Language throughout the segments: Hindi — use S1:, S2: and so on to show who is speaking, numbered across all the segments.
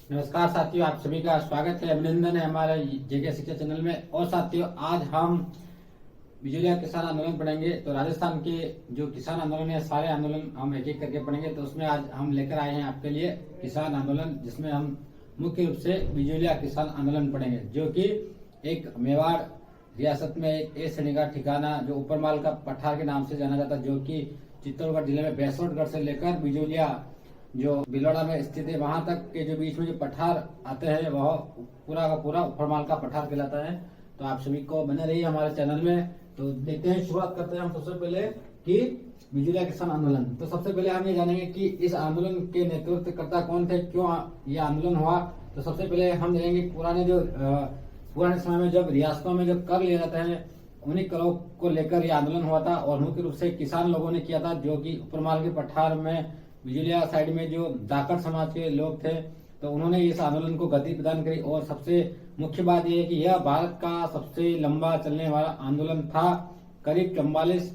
S1: नमस्कार साथियों, आप सभी का स्वागत है, अभिनंदन है हमारे जेके शिक्षा चैनल में। और साथियों, आज हम बिजलिया किसान आंदोलन पढ़ेंगे। तो राजस्थान के जो किसान आंदोलन है, सारे आंदोलन हम एक एक करके पढ़ेंगे। तो उसमें आज हम लेकर आए हैं आपके लिए किसान आंदोलन, जिसमें हम मुख्य रूप से बिजलिया किसान आंदोलन पढ़ेंगे, जो कि एक मेवाड़ रियासत में एक ए श्रेणी का ठिकाना जो ऊपरमाल का पठार के नाम से जाना जाता है, जो कि चित्तौड़गढ़ जिले में बैसोटगढ़ से लेकर बिजोलिया जो बिलोड़ा में स्थित है, वहां तक के जो बीच में जो पठार आते हैं वह पूरा का पूरा ऊपरमाल का पठार कहलाता है। तो आप सभी को बने रहिए हमारे चैनल में। तो देखते हैं, शुरुआत करते हैं हम सबसे पहले कि बिजलिया किसान आंदोलन। तो सबसे पहले हम ये जानेंगे कि इस आंदोलन के नेतृत्वकर्ता कौन थे, क्यों यह आंदोलन हुआ। तो सबसे पहले हम देखेंगे पुराने समय में जब रियासतों में जब कर लिए जाते हैं, उन्हीं करों को लेकर यह आंदोलन हुआ था। और मुख्य रूप से किसान लोगों ने किया था, जो कि ऊपरमाल के पठार में बिजलिया साइड में जो दाकड़ समाज के लोग थे, तो उन्होंने इस आंदोलन को गति प्रदान करी। और सबसे मुख्य बात यह है कि यह भारत का सबसे लंबा चलने वाला आंदोलन था, करीब 44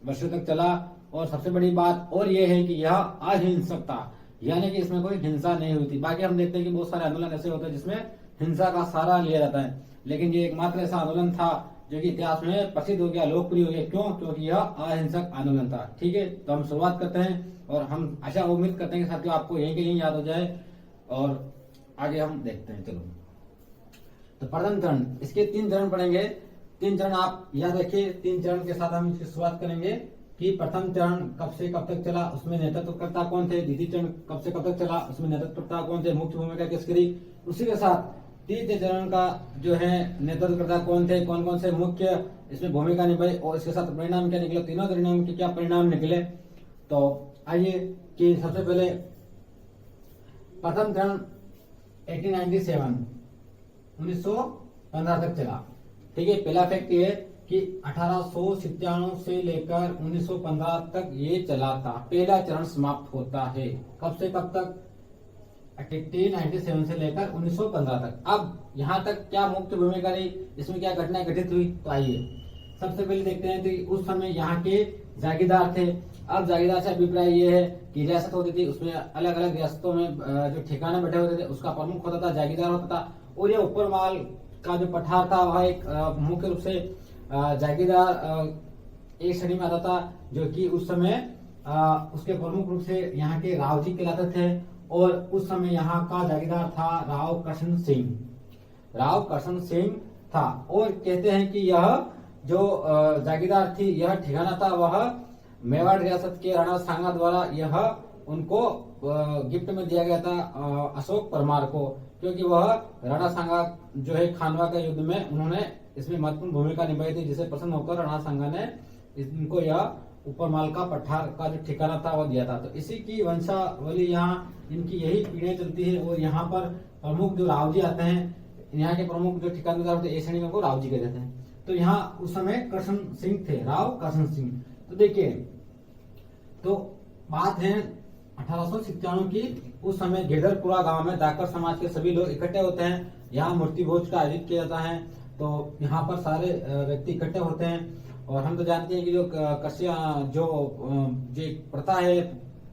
S1: वर्षों तक चला। और सबसे बड़ी बात और यह है कि यह अहिंसक था, यानी कि इसमें कोई हिंसा नहीं हुई थी। बाकी हम देखते हैं कि बहुत सारे आंदोलन ऐसे होते हैं जिसमें हिंसा का सहारा लिया जाता है, लेकिन ये एकमात्र ऐसा आंदोलन था जो कि इतिहास में प्रसिद्ध हो गया, लोकप्रिय हो गया। क्यों? क्योंकि यह अहिंसक आंदोलन था। ठीक है, तो हम शुरुआत करते हैं और हम आशा उम्मीद करते हैं कि साथियों आपको यहीं के यहीं याद हो जाए। और आगे हम देखते हैं। चलो, तो प्रथम चरण, इसके 3 चरण पढ़ेंगे। 3 चरण आप याद रखिए। 3 चरण के साथ हम इसकी शुरुआत करेंगे कि प्रथम चरण कब से कब तक चला, उसमें नेतृत्वकर्ता कौन थे। द्वितीय चरण कब से कब तक चला, उसमें नेतृत्वकर्ता कौन थे, मुख्य भूमिका किसकी रही। उसी के साथ तृतीय चरण का जो है नेतृत्वकर्ता कौन थे, कौन कौन से मुख्य इसमें भूमिका निभाई, और इसके साथ परिणाम क्या निकले, तीनों परिणाम के क्या परिणाम निकले। तो आइए कि सबसे पहले प्रथम चरण 1915 तक चला। ठीक है, पहला फैक्ट ये है कि 1897 से लेकर 1915 तक ये चला था। पहला चरण समाप्त होता है कब से कब तक, 1897 से लेकर 1915 तक। अब यहाँ तक क्या मुख्य भूमिका रही, इसमें क्या घटनाएं घटित हुई, तो आइए सबसे पहले देखते हैं। तो उस समय यहाँ के जागीरदार थे। अब जागीरदार से अभिप्राय ये है कि रियासत होती थी, उसमें अलग अलग रियासतों में जो ठिकाने बैठे होते थे, उसका प्रमुख होता था, जागीरदार होता था। और ये ऊपरमाल का जो पठार था वह एक मुख्य रूप से जागीरदार एक श्रेणी में आता था, जो कि उस समय उसके प्रमुख रूप से यहाँ के राव जी कहलाते थे। और उस समय यहाँ का जागीरदार था राव कृष्ण सिंह था। और कहते हैं कि यह जो जागीरदार थी, यह ठिकाना था वह मेवाड़ रियासत के राणा सांगा द्वारा यह उनको गिफ्ट में दिया गया था अशोक परमार को, क्योंकि वह राणा सांगा जो है खानवा का युद्ध में उन्होंने इसमें महत्वपूर्ण भूमिका निभाई थी, जिसे प्रसन्न होकर राणा सांगा ने इनको यह ऊपरमाल का पठार का जो ठिकाना था वह दिया था। तो इसी की वंशावली यहाँ इनकी यही पीढ़ियां चलती है। और यहाँ पर प्रमुख जो राव जी आते हैं, यहाँ के प्रमुख जो ठिकानेदार होते हैं, ए श्रेणी में को राव जी कहते हैं। तो यहाँ उस समय कृष्ण सिंह थे, राव कृष्ण सिंह। तो देखिए, तो बात है 1897 की। उस समय गिरधरपुरा गांव में दाकर समाज के सभी लोग इकट्ठे होते हैं। यहाँ मूर्ति भोज का आयोजित किया जाता है। तो यहाँ पर सारे व्यक्ति इकट्ठे होते हैं। और हम तो जानते हैं कि जो कश्या जो प्रथा है,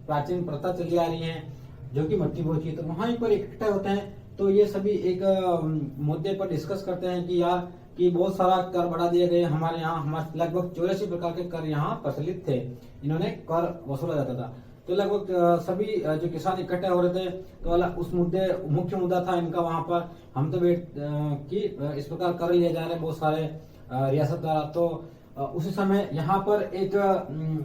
S1: प्राचीन प्रथा चली आ रही है, जो कि मट्टी भोज की, तो वहां पर इकट्ठे होते हैं। तो ये सभी एक मुद्दे पर डिस्कस करते हैं कि यार कि बहुत सारा कर बढ़ा दिए गए हमारे यहाँ, हमारे लगभग 84 प्रकार के कर यहाँ प्रचलित थे, इन्होंने कर वसूला जाता था। तो लगभग सभी जो किसान इकट्ठे हो रहे थे, तो उस मुख्य मुद्दा था इनका वहां पर। हम तो कि इस प्रकार कर लिए जा रहे बहुत सारे रियासत द्वारा। तो उसी समय यहाँ पर एक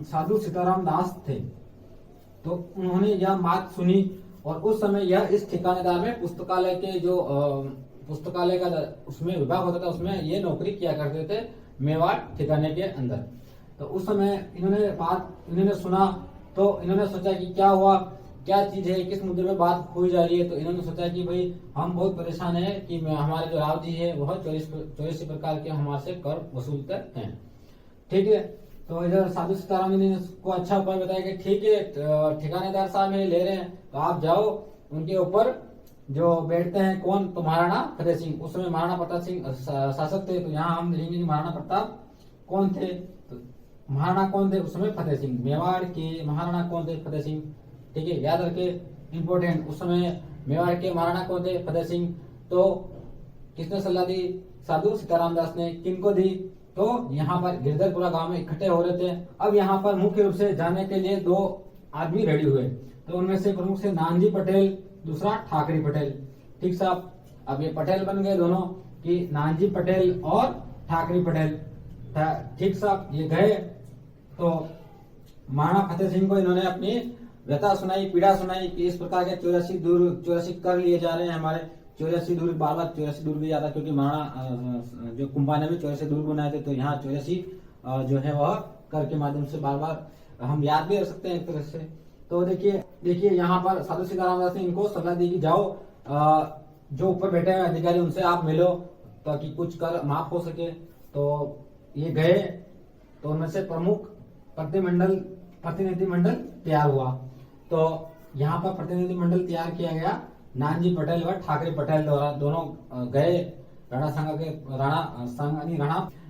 S1: साधु सीताराम दास थे, तो उन्होंने यह बात सुनी। और उस समय यह इस ठिकानेदार में पुस्तकालय के जो पुस्तकालय का उसमें विभाग होता था, उसमें ये नौकरी किया करते थे मेवाड़ ठिकाने के अंदर। तो उस समय इन्होंने सुना, तो इन्होंने सोचा कि क्या हुआ, क्या चीज है, किस मुद्दे में बात हुई जा रही है। तो इन्होंने सोचा कि भाई हम बहुत परेशान है कि हमारे जो राव जी है वह 84 प्रकार के हमारे से कर वसूलते हैं। ठीक है, तो इधर साधु सीताराम जी ने उसको अच्छा उपाय बताया कि ठीक है, ठिकानेदार साहब ये ले रहे हैं, तो आप जाओ उनके ऊपर जो बैठते हैं। कौन? तो महाराणा फतेह सिंह। उस समय महाराणा प्रताप सिंह शासक थे। तो यहाँ हम देखेंगे कि महाराणा प्रताप कौन थे। तो महाराणा कौन थे उस समय? फतेह सिंह। मेवाड़ के महाराणा कौन थे? फतेह सिंह। ठीक है, याद रखे, इंपोर्टेंट। उस समय मेवाड़ के महाराणा कौन थे? फतेह सिंह। तो किसने सलाह दी? साधु सीताराम दास ने। किनको दी? तो यहाँ पर गिरधरपुरा गांव में इकट्ठे हो रहे थे। अब यहाँ पर मुख्य रूप से जाने के लिए दो आदमी रेडी हुए, तो उनमें से प्रमुख से नानजी पटेल, दूसरा ठाकरी पटेल। ठीक साहब, अब ये पटेल बन गए दोनों कि नानजी पटेल और ठाकरी पटेल। ठीक साहब, ये गए तो महाराणा फतेह सिंह को इन्होंने अपनी व्यथा सुनाई, पीड़ा सुनाई कि इस प्रकार के 84 कर लिए जा रहे हैं हमारे। 84 दूर, बार बार 84 दूर भी ज्यादा, क्योंकि महाराणा जो कुंभा ने भी 84 दूर बनाए थे, तो यहाँ 84 जो है वह कर के माध्यम से बार बार हम याद भी रख सकते हैं एक तरह से। तो देखिए यहाँ पर साधु सीताराम दास ने इनको सलाह दी कि जाओ जो ऊपर बैठे हुए अधिकारी उनसे आप मिलो ताकि कुछ कर माफ हो सके। तो ये गए, तो उनमें से प्रमुख प्रतिनिधि मंडल तैयार हुआ। तो यहाँ पर प्रतिनिधि मंडल तैयार किया गया नानजी पटेल व ठाकरे पटेल द्वारा। दोनों गए राणा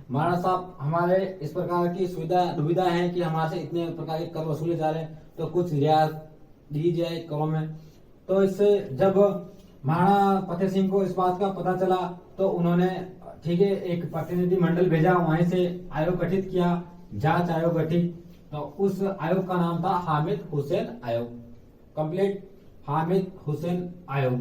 S1: महाराणा साहब, हमारे इस प्रकार की दुविधा है कि हमारे से इतने प्रकार के कर वसूले जा रहे हैं, तो कुछ रियायत दी जाए करों में। तो इससे जब महाराणा फतेह सिंह को इस बात का पता चला, तो उन्होंने ठीक है एक प्रतिनिधि मंडल भेजा, वहीं से आयोग गठित किया, जांच आयोग गठित। तो उस आयोग का नाम था हामिद हुसैन आयोग, कंप्लीट हामिद हुसैन आयोग।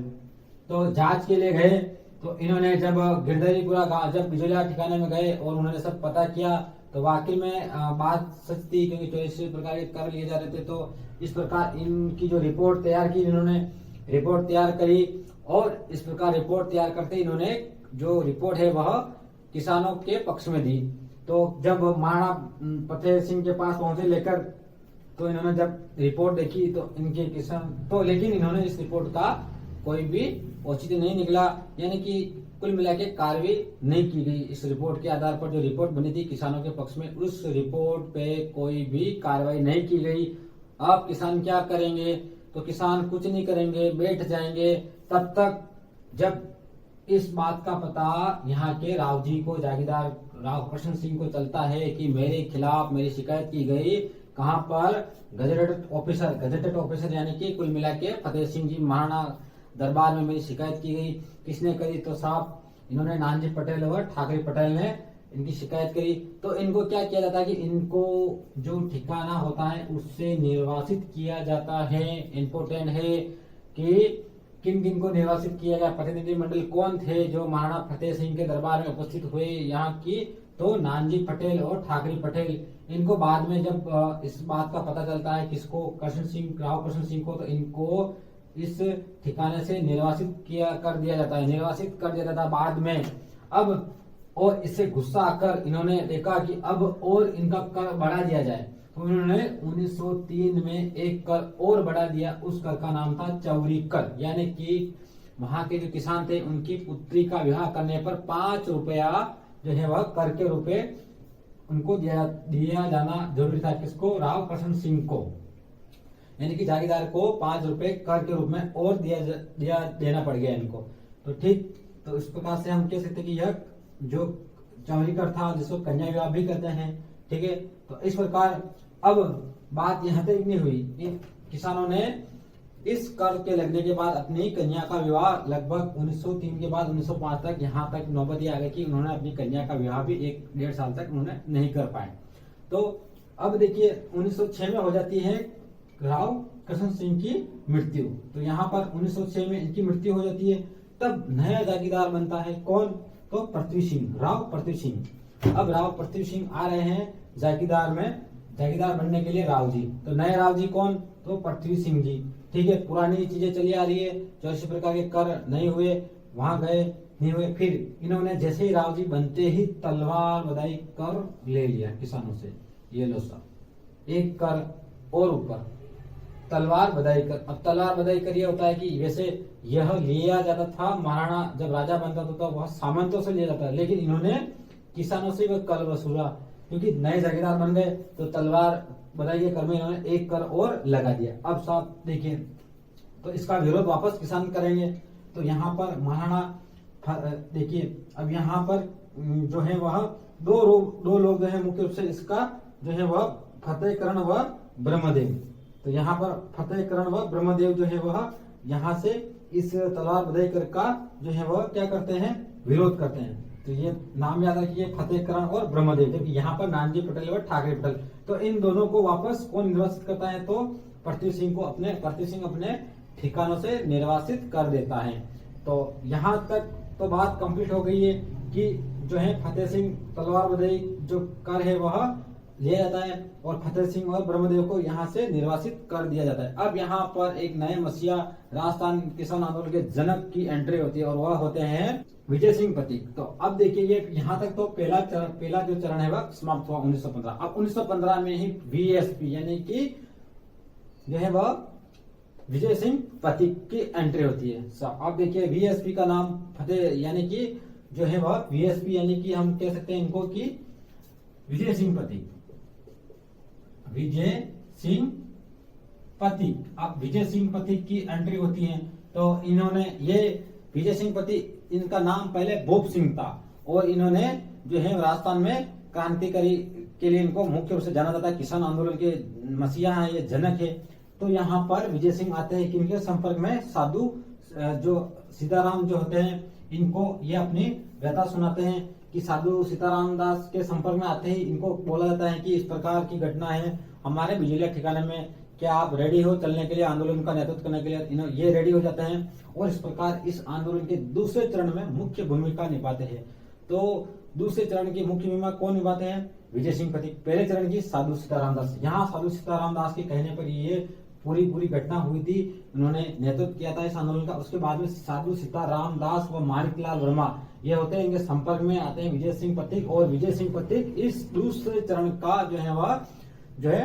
S1: तो जांच के लिए गए, तो इन्होंने जब गिरधरीपुरा गांव, जब बिजोलिया ठिकाने में गए और उन्होंने सब पता किया, तो वाकई में बात सच थी, क्योंकि 84 प्रकार के कर लिए जा रहे थे। तो इस प्रकार इनकी जो रिपोर्ट तैयार की, इन्होंने रिपोर्ट तैयार करी, और इस प्रकार रिपोर्ट तैयार करते इन्होंने जो रिपोर्ट है वह किसानों के पक्ष में दी। तो जब महाराणा फतेह सिंह के पास पहुंचे लेकर, तो इन्होंने जब रिपोर्ट देखी तो इनके किसान तो, लेकिन इन्होंने इस रिपोर्ट का कोई भी औचित्य नहीं निकला, यानी कि कुल मिला के कार्रवाई नहीं की गई। इस रिपोर्ट के आधार पर जो रिपोर्ट बनी थी किसानों के पक्ष में, उस रिपोर्ट पे कोई भी कार्रवाई नहीं की गई। अब किसान क्या करेंगे? तो किसान कुछ नहीं करेंगे, बैठ जाएंगे तब तक जब इस बात का पता यहाँ के राव जी को, जागीरदार राव कृष्ण सिंह को चलता है कि मेरे खिलाफ मेरी शिकायत की गई। कहाँ पर? गजेटेड ऑफिसर यानी कि कुल मिला के फतेह सिंह जी महाराणा दरबार में मेरी शिकायत की गई। किसने करी? तो साहब इन्होंने नानजी पटेल और ठाकरे पटेल ने इनकी शिकायत करी। तो इनको क्या किया जाता है कि इनको जो ठिकाना होता है उससे निर्वासित किया जाता है। इम्पोर्टेंट है कि किन किन को निर्वासित किया गया। प्रतिनिधि मंडल कौन थे जो महाराणा फतेह सिंह के दरबार में उपस्थित हुए यहाँ की? तो नानजी पटेल और ठाकरे पटेल। इनको बाद में जब इस बात का पता चलता है किसको? राव कृष्ण सिंह को, तो इनको इस ठिकाने से निर्वासित कर दिया जाता है बाद में। अब और इससे गुस्सा आकर इन्होंने देखा कि अब और इनका कर बढ़ा दिया जाए, तो इन्होंने 1903 में एक कर और बढ़ा दिया। उस कर का नाम था चौरी कर, यानी कि वहां के जो किसान थे उनकी पुत्री का विवाह करने पर 5 रुपया जो है वह कर के रूपे उनको दिया जाना जरूरी था। किसको? राव कृष्ण सिंह को, यानी कि जागीरदार को 5 रुपए कर के रूप में और देना पड़ गया इनको। तो ठीक, तो इस प्रकार से हम कह सकते कि यह जो चौरी कर था, जिसको कन्या विवाह भी कहते हैं। ठीक है, तो इस प्रकार अब बात यहाँ तक नहीं हुई। इन किसानों ने इस कर के लगने के बाद अपनी कन्या का विवाह लगभग 1903 के बाद 1905 तक यहाँ तक नौबत आ गई कि उन्होंने अपनी कन्या का विवाह भी 1-1.5 साल तक उन्होंने नहीं कर पाए। तो अब देखिए 1906 में हो जाती है राव कृष्ण सिंह की मृत्यु। तो यहाँ पर 1906 में इनकी मृत्यु हो जाती है। तब नया जागीरदार बनता है कौन? तो पृथ्वी सिंह, राव पृथ्वी सिंह। अब राव पृथ्वी सिंह आ रहे हैं जागीरदार बनने के लिए राव जी। तो नए राव जी कौन? तो पृथ्वी सिंह जी। ठीक है, पुरानी चीजें चली आ रही है, 84 प्रकार के कर नहीं हुए, वहां गए नहीं हुए। फिर इन्होंने जैसे ही राव जी बनते ही तलवार बधाई कर ले लिया किसानों से। ये लो साहब, एक कर और ऊपर तलवार बधाई कर। अब तलवार बधाई कर ये होता है कि वैसे यह लिया जाता था, महाराणा जब राजा बनता था तो वह सामंतों से लिया जाता, लेकिन इन्होंने किसानों से वह कर वसूला, क्योंकि नए जागीरदार बन गए। तो तलवार बधाई के कर में इन्होंने एक कर और लगा दिया। अब साहब देखिए, तो इसका विरोध वापस किसान करेंगे। तो यहाँ पर महाराणा देखिए, अब यहाँ पर जो है वह दो लोग जो है मुख्य रूप से इसका जो है वह फतेहकरण व ब्रह्मदेव। तो यहाँ पर फतेहकरण व ब्रह्मदेव जो है वह यहाँ से इस तलवार बधाईकर का जो है वह क्या करते हैं, विरोध करते हैं। तो ये नाम याद रखिए, फतेहकरण और ब्रह्मदेव, जबकि यहाँ पर नानजी पटेल और ठाकरे पटेल। तो इन दोनों को वापस कौन निर्वासित करता है, तो पृथ्वी सिंह अपने ठिकानों से निर्वासित कर देता है। तो यहाँ तक तो बात कंप्लीट हो गई है कि जो है फतेह सिंह तलवार बधाई जो कर है वह लिया जाता है और फतेह सिंह और ब्रह्मदेव को यहाँ से निर्वासित कर दिया जाता है। अब यहाँ पर एक नए मसीहा राजस्थान किसान आंदोलन के जनक की एंट्री होती है और वह होते हैं विजय सिंह पथिक। तो अब देखिए ये यहाँ तक तो पहला जो चरण है वह समाप्त हुआ 1915। अब 1915 में ही वीएसपी यानी कि जो है वह विजय सिंह पथिक की एंट्री होती है। अब देखिए वीएसपी का नाम फतेह यानी कि जो है वह वीएसपी यानी कि हम कह सकते हैं इनको कि विजय सिंह पथिक, विजय सिंह पथिक। अब विजय सिंह पथिक की एंट्री होती है तो इन्होंने ये विजय सिंह पथिक, इनका नाम पहले बोप सिंह था और इन्होंने जो है राजस्थान में क्रांतिकारी के लिए इनको मुख्य रूप से जाना जाता है, किसान आंदोलन के मसीहा है, ये जनक है। तो यहाँ पर विजय सिंह आते हैं कि इनके संपर्क में साधु जो सीताराम जो होते हैं इनको ये अपनी व्यथा सुनाते हैं कि साधु सीताराम दास के संपर्क में आते ही इनको बोला जाता है कि इस प्रकार की घटना है हमारे बिजलिया ठिकाने में, क्या आप रेडी हो चलने के लिए, आंदोलन का नेतृत्व करने के लिए। ये रेडी हो जाते हैं और इस प्रकार इस आंदोलन के दूसरे चरण में मुख्य भूमिका निभाते हैं। तो दूसरे चरण की मुख्य भूमिका कौन निभाते हैं, विजय सिंह पथिक। पहले चरण की साधु सीताराम दास। यहाँ साधु सीताराम दास के कहने पर ये पूरी घटना हुई थी, उन्होंने नेतृत्व किया था इस आंदोलन का। उसके बाद में साधु सीताराम दास व माणिकलाल वर्मा ये होते हैं, इनके संपर्क में आते हैं विजय सिंह पथिक और विजय सिंह पथिक इस दूसरे चरण का जो है वह जो है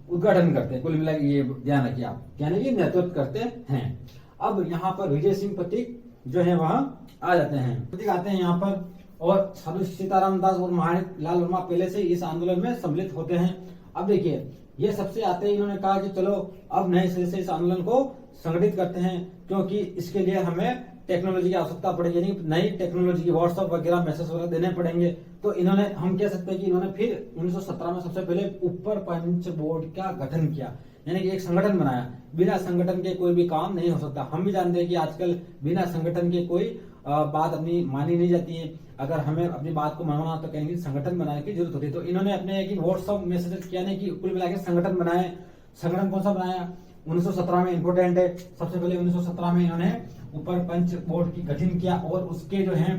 S1: उद्घाटन करते हैं। कुल मिला ये ध्यान रखिए आप, यानी कि नेतृत्व करते हैं। अब यहाँ पर विजय सिंह पथिक जो है वह आ जाते हैं, पथिक आते हैं यहाँ पर और साधु सीताराम दास और माणिकलाल वर्मा पहले से इस आंदोलन में सम्मिलित होते हैं। अब देखिए ये सबसे आते ही इन्होंने कहा कि चलो अब नए सिरे से इस आंदोलन को संगठित करते हैं, क्योंकि इसके लिए हमें टेक्नोलॉजी की आवश्यकता पड़ेगी, यानी नई टेक्नोलॉजी की व्हाट्सएप वगैरह मैसेज वगैरह देने पड़ेंगे। तो इन्होंने, हम कह सकते हैं कि इन्होंने फिर 1917 में सबसे पहले ऊपर पंच बोर्ड का गठन किया, यानी कि एक संगठन बनाया। बिना संगठन के कोई भी काम नहीं हो सकता। हम भी जानते हैं कि आजकल बिना संगठन के कोई बात अपनी मानी नहीं जाती है। अगर हमें अपनी बात को मनवाना तो कहेंगे संगठन बनाने की जरूरत होती है। तो इन्होंने अपने एक व्हाट्सएप मैसेज किया नहीं कि कुल मिला के संगठन बनाए। संगठन कौन सा बनाया 1917 में, इंपोर्टेंट है। सबसे पहले 1917 में इन्होंने ऊपर पंच बोर्ड की गठन किया और उसके जो है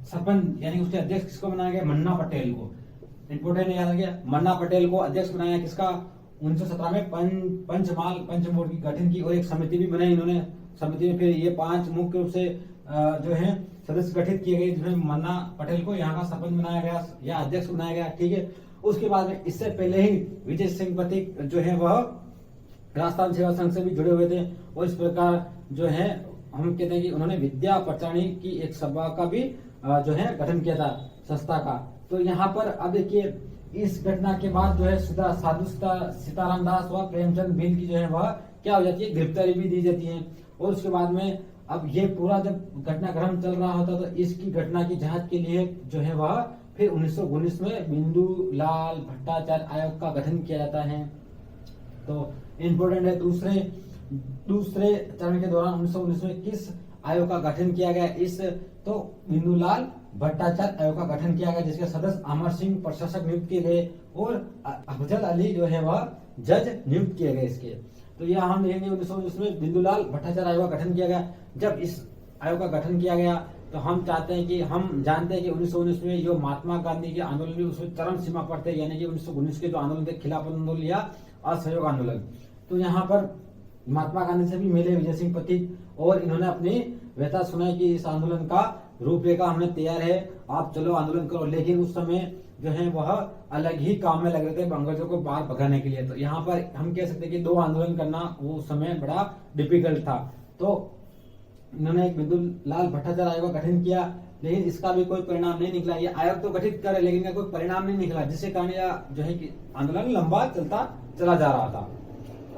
S1: सरपंच यानी उसके अध्यक्ष किसको बनाया गया, मन्ना पटेल को। इंपोर्टेंट याद आ गया, मन्ना पटेल को अध्यक्ष बनाया किसका, 1917 में पंच बोर्ड की गठन की और एक समिति भी बनाई इन्होंने। समिति में फिर ये 5 मुख्य रूप से जो है सदस्य गठित किए गए, जिसमें मन्ना पटेल को यहाँ का सरपंच बनाया गया या अध्यक्ष बनाया गया, ठीक है। उसके बाद में इससे पहले ही विजय सिंह पथिक जो है वह राजस्थान सेवा संघ से भी जुड़े हुए थे और इस प्रकार जो है हम कहते हैं कि उन्होंने विद्या प्रचारणी की एक सभा का भी जो है गठन किया था, संस्था का। तो यहाँ पर अब देखिए इस घटना के बाद जो है साधु सीताराम दास व प्रेमचंद बिल की जो है वह क्या हो जाती है, गिरफ्तारी भी दी जाती है। और उसके बाद में अब ये पूरा जब घटनाक्रम चल रहा होता तो इसकी घटना की जांच के लिए जो है वह फिर 1919 में बिंदुलाल भट्टाचार्य आयोग का गठन किया जाता है। तो इम्पोर्टेंट है दूसरे चरण के दौरान 1919 में किस आयोग का गठन किया गया, इस तो बिंदुलाल भट्टाचार्य आयोग का गठन किया गया, जिसके सदस्य अमर सिंह प्रशासक नियुक्त किए गए और अफजल अली जो है वह जज नियुक्त किए गए इसके। तो यह हम देखेंगे 1919 में बिंदुलाल भट्टाचार्य आयोग का गठन किया गया। जब इस आयोग का गठन किया गया तो हम जानते हैं कि 1919 में जो महात्मा गांधी के आंदोलन भी उसमें चरम सीमा पर थे, यानी कि 1919 के जो आंदोलन थे, खिलाफत आंदोलन या असहयोग आंदोलन। तो यहाँ पर महात्मा गांधी से भी मिले विजय सिंह पथिक और इन्होंने अपनी व्यथा सुनाई कि इस आंदोलन का रूपरेखा हमने तैयार है, आप चलो आंदोलन करो। लेकिन उस समय जो है वह अलग ही काम में लग रहे थे अंग्रेजों को बाहर भगाने के लिए। तो यहाँ पर हम कह सकते हैं कि 2 आंदोलन करना वो समय बड़ा डिफिकल्ट था। तो इन्होंने एक बिंदुलाल भट्टाचार्य आयोग का गठन किया, लेकिन इसका भी कोई परिणाम नहीं निकला। ये आयोग तो गठित करे लेकिन इसका कोई परिणाम नहीं निकला, जिससे कारण यह जो है कि आंदोलन लंबा चला जा रहा था।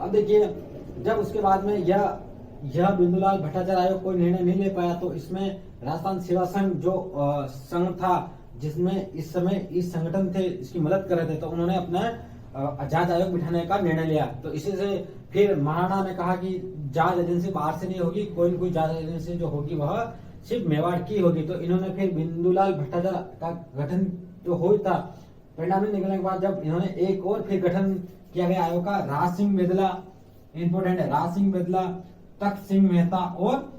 S1: अब देखिए जब उसके बाद में यह बिंदुलाल भट्टाचार्य आयोग कोई निर्णय नहीं ले पाया तो इसमें राजस्थान सेवा संघ जो संघ था जिसमें इस समय इस संगठन थे इसकी मदद कर रहे थे, तो उन्होंने अपना जांच आयोग बिठाने का निर्णय लिया। तो इसी से फिर महाराणा ने कहा कि जांच एजेंसी बाहर से नहीं होगी, कोई न कोई जांच एजेंसी जो होगी वह सिर्फ मेवाड़ की होगी। तो इन्होंने फिर बिंदुलाल भट्टाचार्य का गठन जो हुआ था, परिणाम निकलने के बाद जब इन्होंने एक और फिर गठन किया गया आयोग का, राज सिंह बेदला, इंपोर्टेंट है, राज सिंह बेदला, तख्त सिंह मेहता और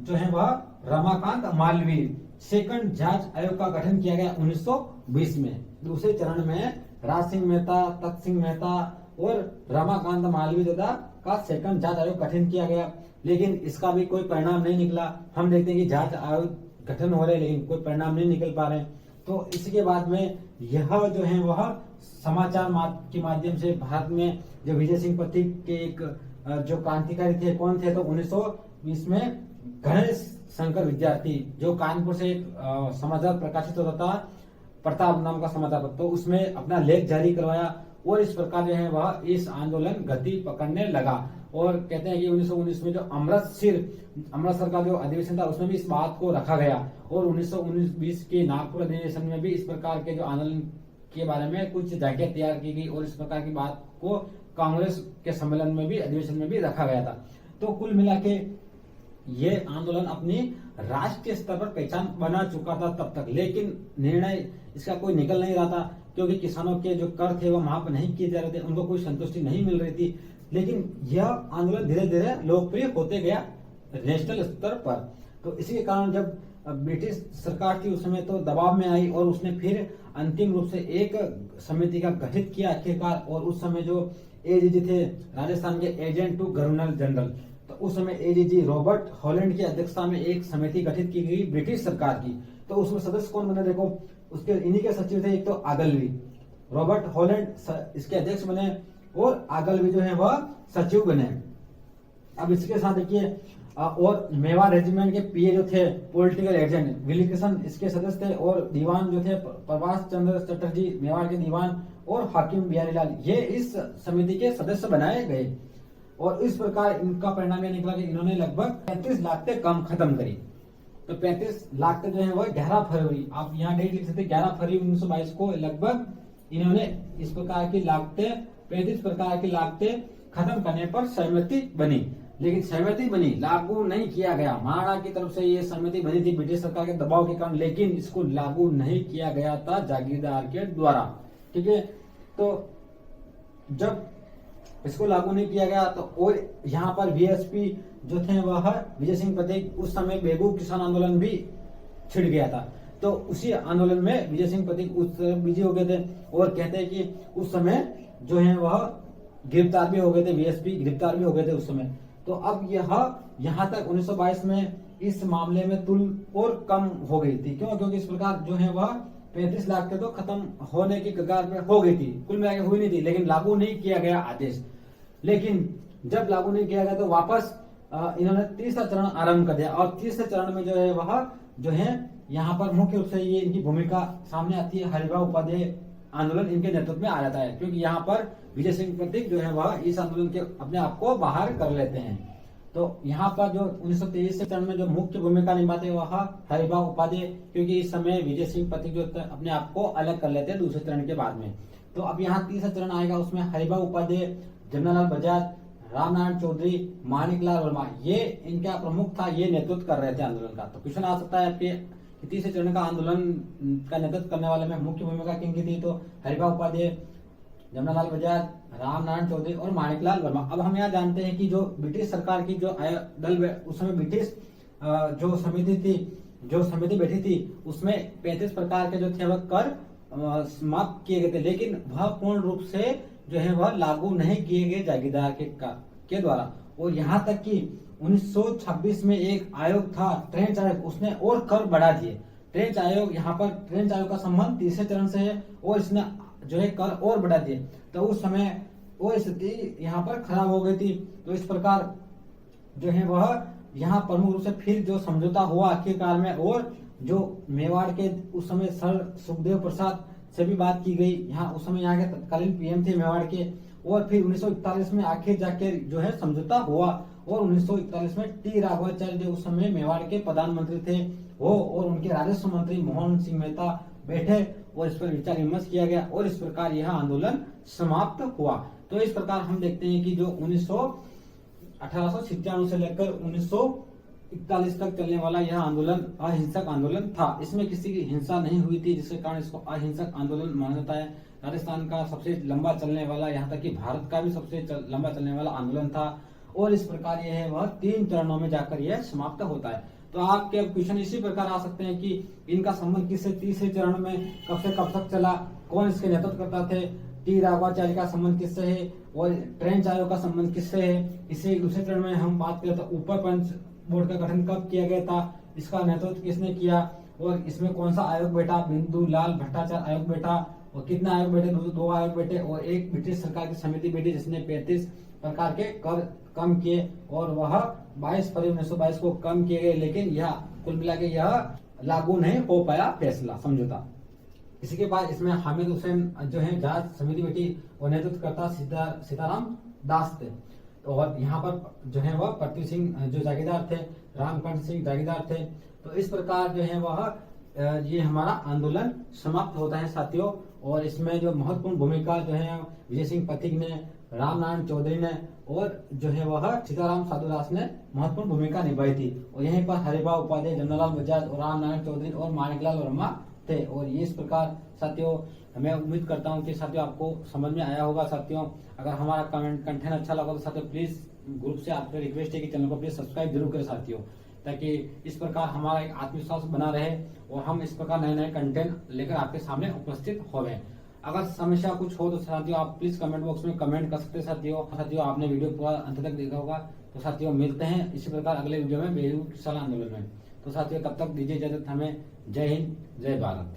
S1: जो है वह रमाकांत मालवीय, सेकंड जांच आयोग का गठन किया गया 1920 में। दूसरे चरण में राज सिंह मेहता, तख्त सिंह मेहता और रमाकांत मालवीय दादा का सेकंड जांच आयोग गठन किया गया, लेकिन इसका भी कोई परिणाम नहीं निकला। हम देखते हैं कि जांच आयोग गठन हो रहे लेकिन कोई परिणाम नहीं निकल पा रहे। तो इसके बाद में यह जो है वह समाचार के माध्यम से भारत में जो विजय सिंह पथिक के एक जो क्रांतिकारी थे, कौन थे, तो 1920 में गणेश शंकर विद्यार्थी, जो कानपुर से एक समाचार प्रकाशित होता था, प्रताप नाम का समाचार पत्र, तो उसमें अपना लेख जारी करवाया और इस प्रकार जो है वह इस आंदोलन गति पकड़ने लगा। और कहते हैं कि 1919 में जो अमृतसर का जो अधिवेशन था उसमें भी इस बात को रखा गया और 1919-20 के नागपुर अधिवेशन में भी इस प्रकार के जो आंदोलन के बारे में कुछ जगह तैयार की गई और इस प्रकार की बात को कांग्रेस के सम्मेलन में भी, अधिवेशन में भी रखा गया था। तो कुल मिला के ये आंदोलन अपनी राष्ट्रीय स्तर पर पहचान बना चुका था तब तक, लेकिन निर्णय इसका कोई निकल नहीं रहा था क्योंकि किसानों के जो कर थे वो माफ नहीं किए जा रहे थे, उनको कोई संतुष्टि नहीं मिल रही थी। लेकिन यह आंदोलन धीरे धीरे लोकप्रिय होते गया नेशनल स्तर पर। तो इसी के कारण जब ब्रिटिश सरकार थी उस समय तो दबाव में आई और उसने फिर अंतिम रूप से एक समिति का गठित किया आखिरकार। और उस समय जो एजीजी थे राजस्थान के एजेंट टू गवर्नर जनरल, तो उस समय एजीजी रॉबर्ट हॉलैंड की अध्यक्षता में एक समिति गठित की गई ब्रिटिश सरकार की। तो उसमें सदस्य कौन बने, देखो उसके इन्हीं के सचिव थे, एक तो आगलवी, रॉबर्ट हॉलैंड इसके अध्यक्ष बने और आगलवी जो है वह सचिव बने। अब इसके साथ देखिए और मेवाड़ रेजिमेंट के पीए जो थे पॉलिटिकल एजेंट विलिकिसन इसके सदस्य थे और दीवान जो थे प्रभाष चंद्र चटर्जी मेवाड़ के दीवान और हाकिम बिहारी लाल, ये इस समिति के सदस्य बनाए गए। और इस प्रकार इनका परिणाम यह निकला कि इन्होंने लगभग 35 लाख कम खत्म करी। तो 35 लाख जो है वह 11 फरवरी, आप यहाँ डेट लिख सकते 11 फरवरी 1922 को लगभग इन्होंने इस प्रकार की लागतें 35 प्रकार की लागतें खत्म करने पर सहमति बनी। लेकिन सहमति बनी, लागू नहीं किया गया। महाराणा की तरफ से ये सहमति बनी थी ब्रिटिश सरकार के दबाव के कारण, लेकिन इसको लागू नहीं किया गया था जागीरदार के द्वारा। ठीक है, तो जब इसको लागू नहीं किया गया तो और यहाँ पर वीएसपी जो थे वह विजय सिंह पथिक, उस समय बेगू किसान आंदोलन भी छिड़ गया था। तो उसी आंदोलन में विजय सिंह पथिक उस बिजी हो गए थे और कहते हैं कि उस समय जो है वह गिरफ्तार भी हो गए थे, वीएसपी गिरफ्तार भी हो गए थे उस समय। तो अब यह यहाँ तक 1922 में इस मामले में तुल और कम हो गई थी। क्यों? क्योंकि इस प्रकार जो है वह 35 लाख तो खत्म होने की कगार पे हो गई थी, कुल मिलाकर हुई नहीं थी, लेकिन लागू नहीं किया गया आदेश। लेकिन जब लागू नहीं किया गया तो वापस इन्होंने तीसरा चरण आरंभ कर दिया और तीसरे चरण में जो है वह जो है यहाँ पर मुख्य रूप से ये इनकी भूमिका सामने आती है। हरिभाऊ उपाध्याय आंदोलन इनके नेतृत्व में आ जाता है क्योंकि यहाँ पर विजय सिंह पथिक जो है वह इस आंदोलन के अपने आप को बाहर कर लेते हैं। तो यहाँ पर जो 1923 चरण में जो मुख्य भूमिका निभाते हैं वह हरिभाऊ उपाध्याय, क्योंकि इस समय विजय सिंह पथिक जो अपने आप को अलग कर लेते हैं दूसरे चरण के बाद में। तो अब यहाँ तीसरा चरण आएगा, उसमें हरिभाऊ उपाध्याय, जमनालाल बजाज, रामनारायण चौधरी, माणिकलाल वर्मा, ये इनका प्रमुख था, ये नेतृत्व कर रहे थे आंदोलन का। तो क्वेश्चन आ सकता है आपके तीसरे चरण का आंदोलन का नेतृत्व करने वाले में मुख्य भूमिका किनकी थी, तो हरिभाऊ उपाध्याय, जमनालाल बजाज, रामनारायण चौधरी और माणिकलाल वर्मा। अब हम यहाँ जानते हैं कि जो ब्रिटिश सरकार की जो दल उस समय ब्रिटिश जो समिति बैठी थी उसमें 35 प्रकार के जो थे वह कर समाप्त किए गए थे, लेकिन वह पूर्ण रूप से जो है वह लागू नहीं किए गए जागीरदार के द्वारा। और यहाँ तक कि 1926 में एक आयोग था ट्रेंच आयोग, उसने और कर बढ़ा दिए। ट्रेंच आयोग, यहाँ पर ट्रेंच आयोग का संबंध तीसरे चरण से है और इसने जो है कर और बढ़ा दिए। तो उस समय वो स्थिति यहाँ पर खराब हो गई थी। तो इस प्रकार जो है वह यहाँ प्रमुख रूप से फिर जो समझौता हुआ आखिरकार में, और जो मेवाड़ के उस समय सर सुखदेव प्रसाद से भी बात की गई। यहाँ उस समय यहाँ के तत्कालीन पीएम थे मेवाड़ के, और फिर 1941 में आखिर जाके जो है समझौता हुआ। और 1941 में टी राघवाचार्य जो उस समय मेवाड़ के प्रधानमंत्री थे वो और उनके राजस्व मंत्री मोहन सिंह मेहता बैठे और इस पर विचार विमर्श किया गया और इस प्रकार यह आंदोलन समाप्त हुआ। तो इस प्रकार हम देखते हैं कि जो 19 1897 से लेकर 1941 तक चलने वाला यह आंदोलन अहिंसक आंदोलन था। इसमें किसी की हिंसा नहीं हुई थी, जिसके कारण इसको अहिंसक आंदोलन माना जाता है। राजस्थान का सबसे लंबा चलने वाला, यहाँ तक कि भारत का भी सबसे लंबा चलने वाला आंदोलन था। और इस प्रकार यह है वह 3 चरणों में जाकर यह समाप्त होता है। तो आपके अब क्वेश्चन इसी प्रकार आ सकते हैं कि इनका संबंध किससे, तीसरे चरण में कब से कब तक चला, कौन इसके नेतृत्व करता थे, टी राघवाचार्य का संबंध किससे है और ट्रेंच आयोग का संबंध किससे है। इसे दूसरे चरण में हम बात करें तो ऊपर पंच बोर्ड का गठन कब किया गया था, इसका नेतृत्व किसने किया और इसमें कौन सा आयोग बैठा, बिंदु लाल भट्टाचार्य आयोग बैठा। और कितना आयोग बैठे, 2 आयोग बैठे और एक ब्रिटिश सरकार की समिति बैठी जिसने 35 प्रकार के कर कम किए और वह 22 फरवरी 1922 को कम किए गए। लेकिन यह कुल मिला के यह लागू नहीं हो पाया फैसला, समझौता। इसी के बाद इसमें हामिद हुसैन जो है जांच समिति बैठी और नेतृत्व करता सीताराम दास थे। तो और यहाँ पर जो है वह पृथ्वी सिंह जो जागीरदार थे, रामकंठ सिंह जागीरदार थे। तो इस प्रकार जो है वह ये हमारा आंदोलन समाप्त होता है साथियों। और इसमें जो महत्वपूर्ण भूमिका जो है विजय सिंह पथिक ने, रामनारायण चौधरी ने और जो है वह सीताराम साधुदास ने महत्वपूर्ण भूमिका निभाई थी। और यहीं पर हरिभाऊ उपाध्याय, जमनालाल बजाज और रामनारायण चौधरी और माणिकलाल वर्मा थे। और ये इस प्रकार साथियों मैं उम्मीद करता हूँ कि साथियों आपको समझ में आया होगा। साथियों अगर हमारा कंटेंट अच्छा लगा तो साथियों प्लीज ग्रुप से आपसे रिक्वेस्ट है कि चैनल को प्लीज सब्सक्राइब जरूर करें साथियों, ताकि इस प्रकार हमारा एक आत्मविश्वास बना रहे और हम इस प्रकार नए नए कंटेंट लेकर आपके सामने उपस्थित होवे। अगर समस्या कुछ हो तो साथियों आप प्लीज कमेंट बॉक्स में कमेंट कर सकते हैं साथियों आपने वीडियो पूरा अंत तक देखा होगा। तो साथियों मिलते हैं इसी प्रकार अगले वीडियो में बेरू किसान आंदोलन में। तो साथियों तब तक दीजिए इजाजत हमें। जय हिंद, जय भारत।